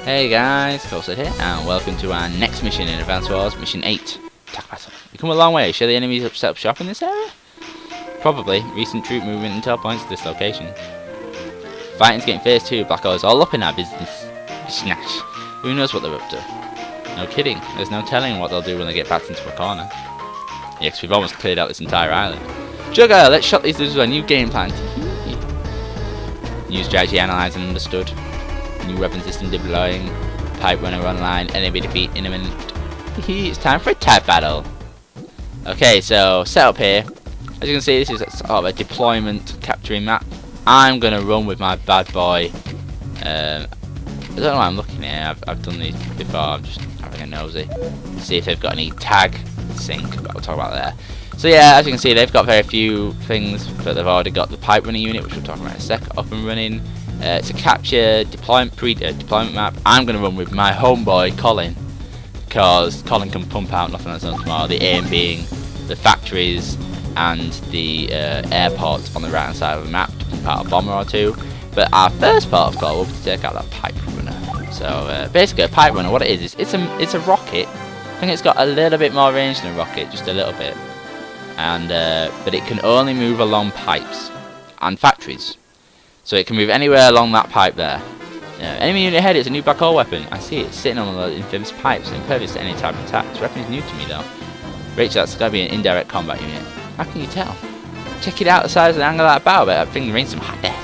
Hey guys, Coulson here, and welcome to our next mission in Advance Wars, Mission 8, Attack Battle. We've come a long way. Should the enemies have set up shop in this area? Probably. Recent troop movement intel points to this location. Fighting's getting fierce too. Black Oil's all up in our business. Snash. Who knows what they're up to? No kidding. There's no telling what they'll do when they get backed into a corner. Yeah, 'cause we've almost cleared out this entire island. Jugger, let's shot these dudes with a new game plan. New strategy analysed and understood. New weapon system deploying. Pipe runner online. Enemy defeat in a minute. It's time for a type battle. Okay, so set up here. As you can see, this is sort of a deployment capturing map. I'm gonna run with my bad boy. I don't know why I'm looking here. I've done these before. I'm just having a nosy. See if they've got any tag sync, but I'll talk about that. So yeah, as you can see, they've got very few things, but they've already got the pipe runner unit, which we'll talk about in a sec, up and running. It's a capture deployment deployment map. I'm gonna run with my homeboy Colin, because Colin can pump out nothing that's not small. The aim being the factories and the airports on the right hand side of the map to pump out a bomber or two. But our first part of call will be to take out that pipe runner. So basically, a pipe runner, what it is it's a rocket. I think it's got a little bit more range than a rocket, just a little bit. And but it can only move along pipes and factories. So it can move anywhere along that pipe there. Enemy unit ahead, it's a new black hole weapon. I see it sitting on the infamous pipes, impervious to any type of attack. This weapon is new to me though. Rachel, that's gotta be an indirect combat unit. How can you tell? Check it out, the size and angle of that bow, but I think the range some hot there.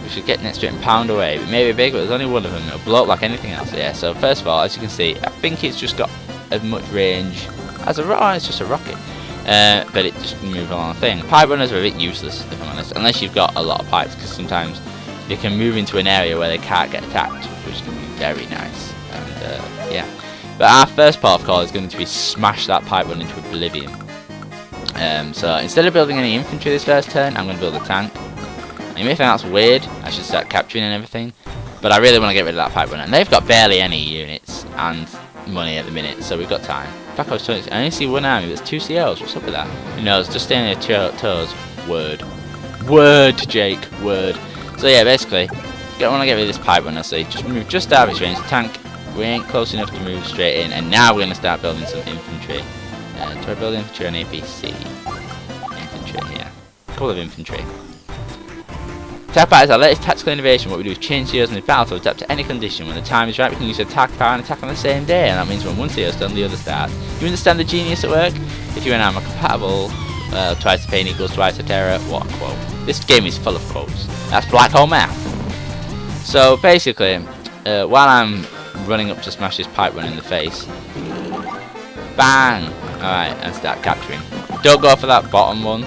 We should get next to it and pound away. It may be big, but there's only one of them. It'll blow up like anything else. Yeah, so first of all, as you can see, I think it's just got as much range as a rocket. It's just a rocket. But it just can move along the thing. Pipe runners are a bit useless, if I'm honest, unless you've got a lot of pipes, because sometimes they can move into an area where they can't get attacked, which can be very nice. And yeah, but our first part of call is going to be smash that pipe run into oblivion. So instead of building any infantry this first turn, I'm going to build a tank. You may think that's weird. I should start capturing and everything, but I really want to get rid of that pipe runner. And they've got barely any units and money at the minute, so we've got time. Back I only see one army, there's 2 COs, what's up with that? Who knows, just staying on your toes. Word, Jake, word. So yeah, basically, I want to get rid of this pipe runner, so just move just out of its range. The tank, we ain't close enough to move straight in, and now we're going to start building some infantry. Do I build infantry on APC? Infantry, yeah. A couple of infantry. Attack power is our latest tactical innovation. What we do is change COs in the battle to adapt to any condition. When the time is right, we can use attack power and attack on the same day, and that means when one CO is done, the other starts. You understand the genius at work? If you and I are compatible, twice the pain equals twice the terror. What a quote. This game is full of quotes. That's black hole math. So basically, while I'm running up to smash this pipe run in the face, bang! Alright, and start capturing. Don't go for that bottom one.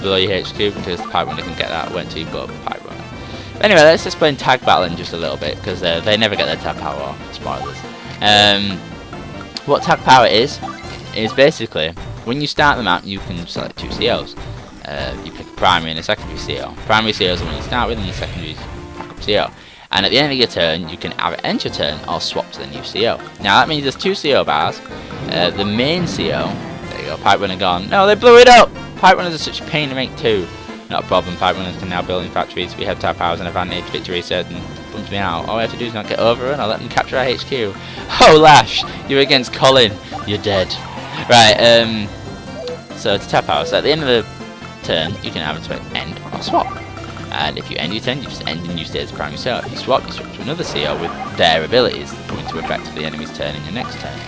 Below your HQ, because the pipe runner can get that went to your butt pipe runner. But anyway, let's explain tag battling just a little bit, because they never get their tag power off. Spoilers. What tag power is basically when you start the map, you can select 2 COs. You pick a primary and a secondary CO. Primary CO is the one you start with, and your secondary is backup CO. And at the end of your turn, you can either end your turn or swap to the new CO. Now that means there's 2 CO bars. The main CO, there you go, pipe runner gone. No, they blew it up. Pipe runners are such a pain to make too. Not a problem, pipe runners can now build in factories. We have type powers and advantage, victory certain. Bumps me out. All we have to do is not get overrun or let them capture our HQ. Oh Lash, you're against Colin. You're dead. Right, so it's type power. So at the end of the turn, you can either end or swap. And if you end your turn, you just end and you stay as primary CO. If you swap to another CO with their abilities coming to effect for the enemy's turn in your next turn.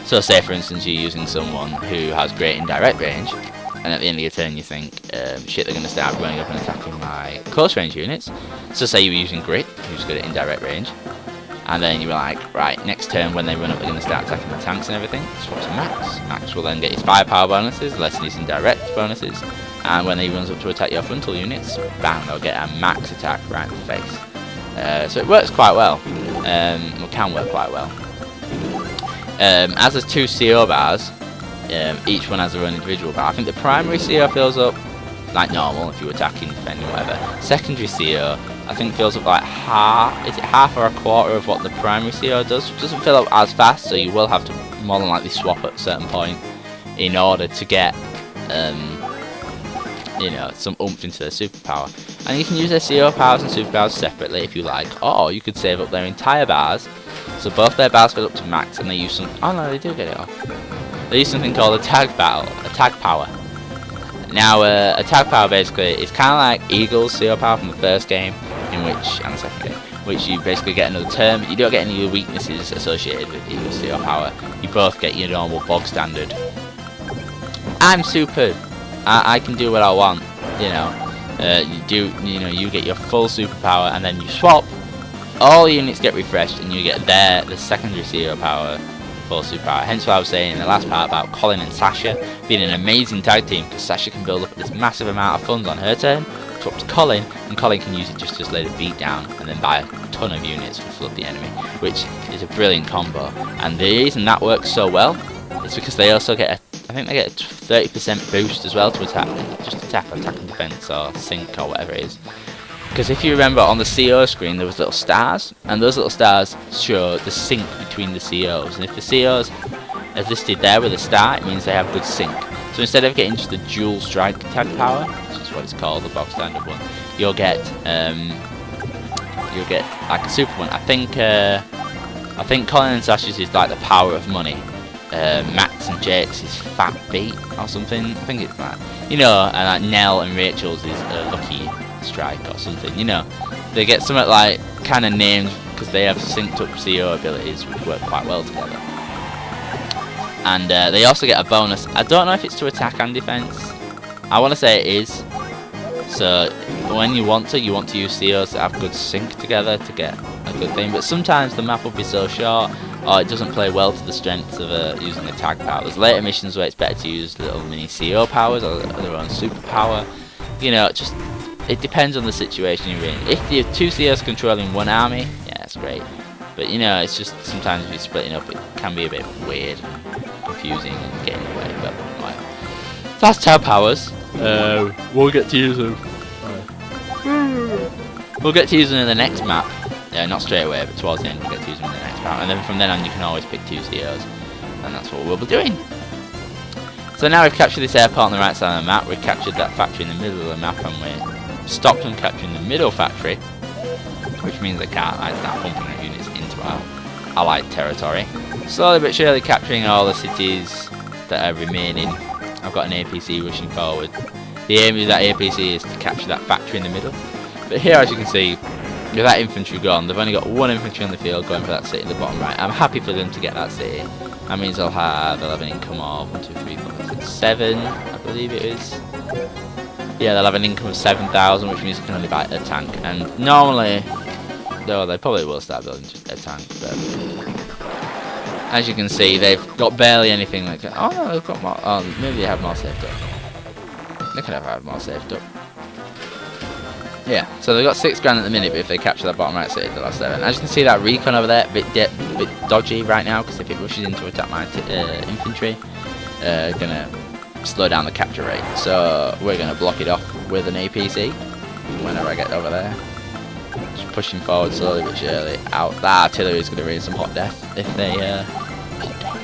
So say for instance you're using someone who has great indirect range, and at the end of your turn you think, shit, they're going to start running up and attacking my close range units. So say you were using Grit, who's good at indirect range, and then you were like, right, next turn when they run up they're going to start attacking the tanks and everything, swap to Max. Max will then get his firepower bonuses, lessen his indirect bonuses, and when he runs up to attack your frontal units, bam, they'll get a max attack right in the face. So it works quite well, or can work quite well. As there's 2 CO bars, each one has their own individual bar. I think the primary CO fills up like normal if you're attacking, defending, whatever. Secondary CO, I think fills up like half, is it half or a quarter of what the primary CO does? It doesn't fill up as fast, so you will have to more than likely swap at a certain point in order to get you know, some oomph into their superpower. And you can use their CO powers and superpowers separately if you like, or you could save up their entire bars. So both their bars fill up to max, and they use some. Oh no, they do get it off. They use something called attack power. Now, attack power basically is kind of like Eagle's CO power from the first game, and the second game, which you basically get another turn, but you don't get any of the weaknesses associated with Eagle's CO power. You both get your normal bog standard. I'm super. I can do what I want, you know. You get your full superpower, and then you swap. All units get refreshed, and you get the secondary CO power, full superpower. Hence what I was saying in the last part about Colin and Sasha being an amazing tag team, because Sasha can build up this massive amount of funds on her turn, swap to Colin, and Colin can use it just to lay the beat down, and then buy a ton of units to flood the enemy, which is a brilliant combo. And the reason that works so well is because they also get I think they get a 30% boost as well to attack, attack and defense, or sync, or whatever it is. Because if you remember on the CO screen there was little stars, and those little stars show the sync between the COs, and if the COs are listed there with a star, it means they have good sync. So instead of getting just the dual strike attack power, which is what it's called, the box standard one, you'll get like a super one. I think Colin and Sasha's is like the power of money. Max and Jake's is Fat Beat or something. I think it's that. You know, and like Nell and Rachel's is Lucky Strike or something. You know, they get something like kind of named because they have synced up CO abilities which work quite well together. And they also get a bonus. I don't know if it's to attack and defense. I want to say it is. So when you want to use COs that have good sync together to get a good thing. But sometimes the map will be so short, or it doesn't play well to the strengths of using the tag power. There's later missions where it's better to use little mini CO powers or their own superpower. You know, it depends on the situation you're in. If you have two COs controlling one army, yeah, it's great. But you know, it's just sometimes if you're splitting up, it can be a bit weird and confusing and getting in the way. But anyway, that's tag powers. We'll get to use them. We'll get to use them in the next map. Not straight away, but towards the end we'll get to use them in the next map. And then from then on you can always pick two COs. And that's what we'll be doing. So now we've captured this airport on the right side of the map. We've captured that factory in the middle of the map, and we're stopped from capturing the middle factory, which means they can't start pumping their units into our allied territory. Slowly but surely capturing all the cities that are remaining. I've got an APC rushing forward. The aim of that APC is to capture that factory in the middle. But here, as you can see, with that infantry gone, they've only got one infantry on the field going for that city in the bottom right. I'm happy for them to get that city. That means they'll have 11 income of 1, 2, 3, 4, 6, 7, I believe it is. Yeah, they'll have an income of 7,000, which means they can only buy a tank. And normally, though, they probably will start building a tank, but as you can see, they've got barely anything like that. Oh no, they've got more. Oh, maybe they have more saved up. They could have more saved up. Yeah, so they've got 6 grand at the minute, but if they capture that bottom right city, they'll have 7. As you can see, that recon over there, a bit dodgy right now, because if it rushes in to attack my infantry, gonna slow down the capture rate. So we're gonna block it off with an APC whenever I get over there. Just pushing forward slowly but surely. Out. That artillery is gonna raise some hot death if they hot death.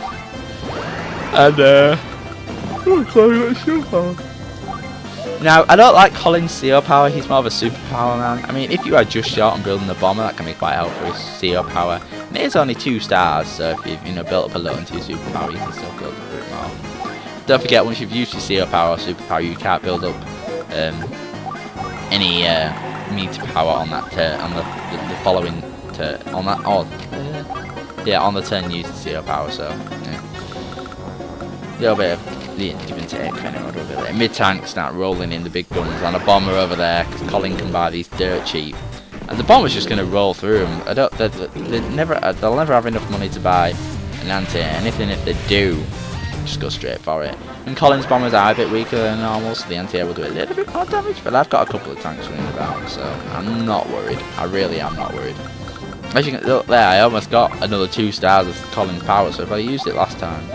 And now, I don't like Colin's CO power, he's more of a superpower man. I mean, if you are just short on building the bomber, that can be quite helpful with CO power. And it is only 2 stars, so if you've built up a lot into your superpower, you can still build up a bit more. Don't forget, once you've used your CO power or superpower, you can't build up any meter power on that turn, on the following turn, on that, on the turn you use the CO power, so, yeah. A little bit of the give and take kind of order there. Mid-tank start rolling in the big guns, and a bomber over there, because Colin can buy these dirt cheap. And the bomber's just going to roll through them. They'll never have enough money to buy an anti, and if they do, just go straight for it. And Colin's bombers are a bit weaker than normal, so the anti-air will do a little bit more damage, but I've got a couple of tanks running about, so I'm not worried. I really am not worried. As you can look there, I almost got another 2 stars of Colin's power, so if I used it last time,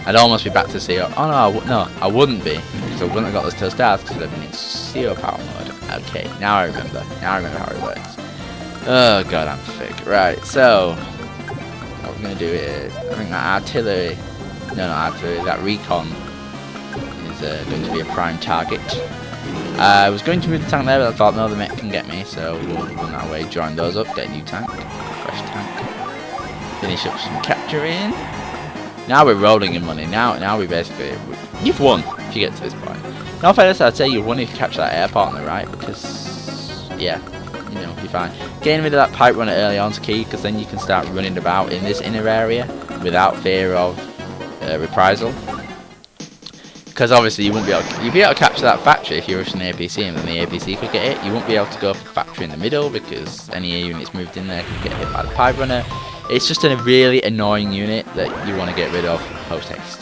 I'd almost be back to CO. Oh no, I wouldn't be, because I wouldn't have got those 2 stars because I'd been in CO power mode. Okay, now I remember. Now I remember how it works. Oh god, I'm thick. Right, so what we're gonna do is, I think that artillery, no, not artillery, that recon is going to be a prime target. I was going to move the tank there, but I thought no, the mech can get me, so we'll run that way, join those up, get a new tank, fresh tank, finish up some capturing. Now we're rolling in money. Now we basically you've won if you get to this point. No fairness, I'd say you've won if you capture that airport on the right, because yeah, you know, you're fine. Getting rid of that pipe runner early on is key, because then you can start running about in this inner area without fear of reprisal. Because obviously you'd be able to capture that factory if you're rushing the APC, and then the APC could get hit. You won't be able to go for the factory in the middle because any units moved in there could get hit by the pipe runner. It's just a really annoying unit that you want to get rid of post haste.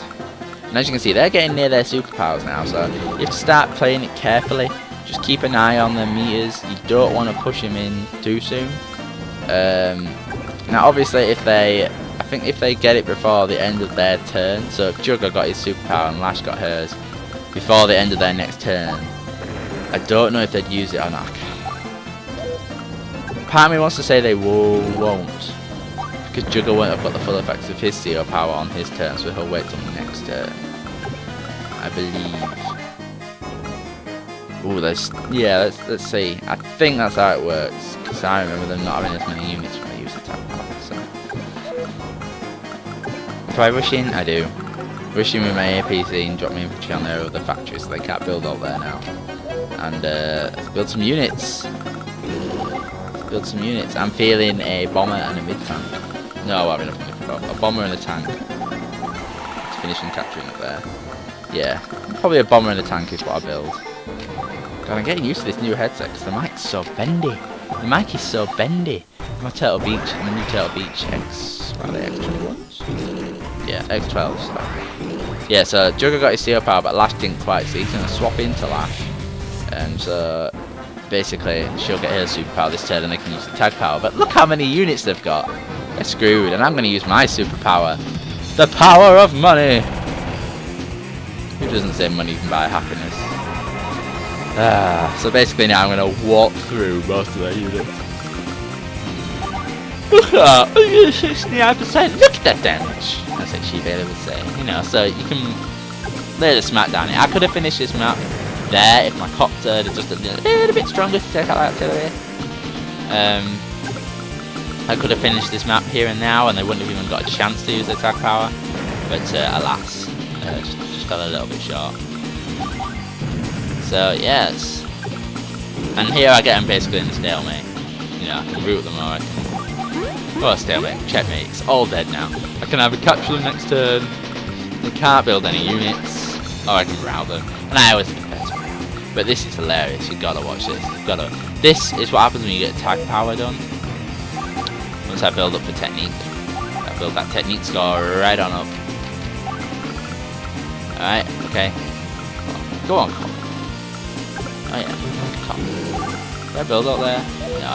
And as you can see, they're getting near their superpowers now, so you have to start playing it carefully. Just keep an eye on the meters. You don't want to push him in too soon. Now obviously I think if they get it before the end of their turn, so if Jugger got his superpower and Lash got hers before the end of their next turn, I don't know if they'd use it or not. Part of me wants to say they won't, because Jugger won't have got the full effects of his CO power on his turn, so he'll wait till the next turn, I believe. Ooh, let's see. I think that's how it works, because I remember them not having as many units when I use attack power. So, do I rush in? I do. Rush in with my APC and drop my infantry on their other factory, so they can't build up there now. And let's build some units. Build some units. I'm feeling a bomber and a mid tank. No, I mean a bomber and a tank. Let's finish and capturing up there. Yeah, probably a bomber and a tank is what I build. God, I'm getting used to this new headset because the mic's so bendy. The mic is so bendy. My Turtle Beach, my new Turtle Beach X, what are they, X21s? Yeah, X12s. So. Yeah, so Jugger got his CO power, but Lash didn't quite, so he's going to swap into Lash. And so basically she'll get her superpower this turn and they can use the tag power. But look how many units they've got. They're screwed, and I'm going to use my superpower. The power of money! Who doesn't say money can buy happiness? So basically now I'm going to walk through most of their units. Look at that! 69%! Look at that damage! That's like she Bailey would say. You know, so you can lay the smack down it. I could have finished this map there if my copter had just a little bit stronger to take out that artillery. I could have finished this map here and now and they wouldn't have even got a chance to use their tag power. But alas, just fell a little bit short. So yes, and here I get them basically in the stalemate. You know, I can root them or I can... Well, stalemate, checkmate, it's all dead now. I can either capture them next turn, they can't build any units, or I can rout them. And I always prefer to rout. But this is hilarious, you've got to watch this. This is what happens when you get tag power done. Once I build up the technique, I build that technique score right on up. Alright, okay. Go on, Cop. Oh yeah, Cop. Did I build up there? No,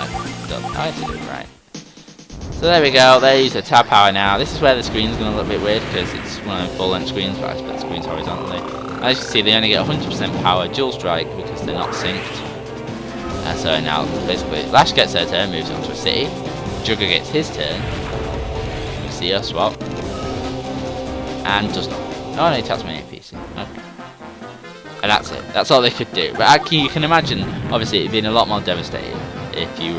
I have to do it right. So there we go, they use the tab power now. This is where the screen's going to look a bit weird because it's one of the full length screens, but I split the screens horizontally. As you can see, they only get 100% power dual strike because they're not synced. So now, basically, Lash gets her turn, moves on to a city. Jugger gets his turn. You see her swap. And does not. Oh no, he attacks my APC. Okay. And that's it. That's all they could do. But actually, you can imagine, obviously, it'd been a lot more devastating if you,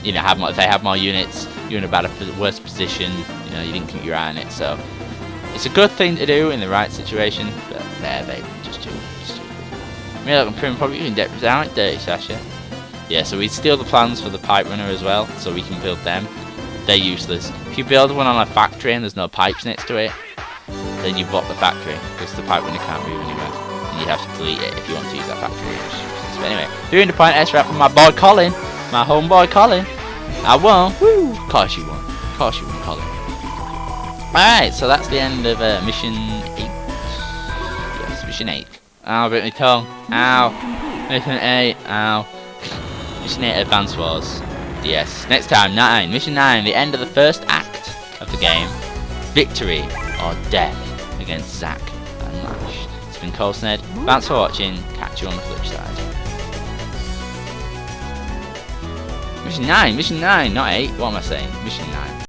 you know, if they have more units, you're in a worse position. You know, you didn't keep your eye on it. So it's a good thing to do in the right situation. But there, they just do. I mean, look, I'm prim probably even depth down like Dirty Sasha. Yeah, so we steal the plans for the pipe runner as well, so we can build them. They're useless. If you build one on a factory and there's no pipes next to it, then you block the factory because the pipe runner can't move anywhere, and you have to delete it if you want to use that factory. But anyway, 300 point S-Rap from my boy Colin, my homeboy Colin. I won. Woo! Of course you won. Of course you won, Colin. Alright, so that's the end of mission 8. Yes, mission 8. Ow, bit my tongue. Ow. Mission 8. Ow. Mission 8 Advance Wars. Yes. Next time, 9. Mission 9, the end of the first act of the game. Victory or death against Zack and Lash. It's been Colsned. Thanks for watching. Catch you on the flip side. Mission 9, not 8. What am I saying? Mission 9.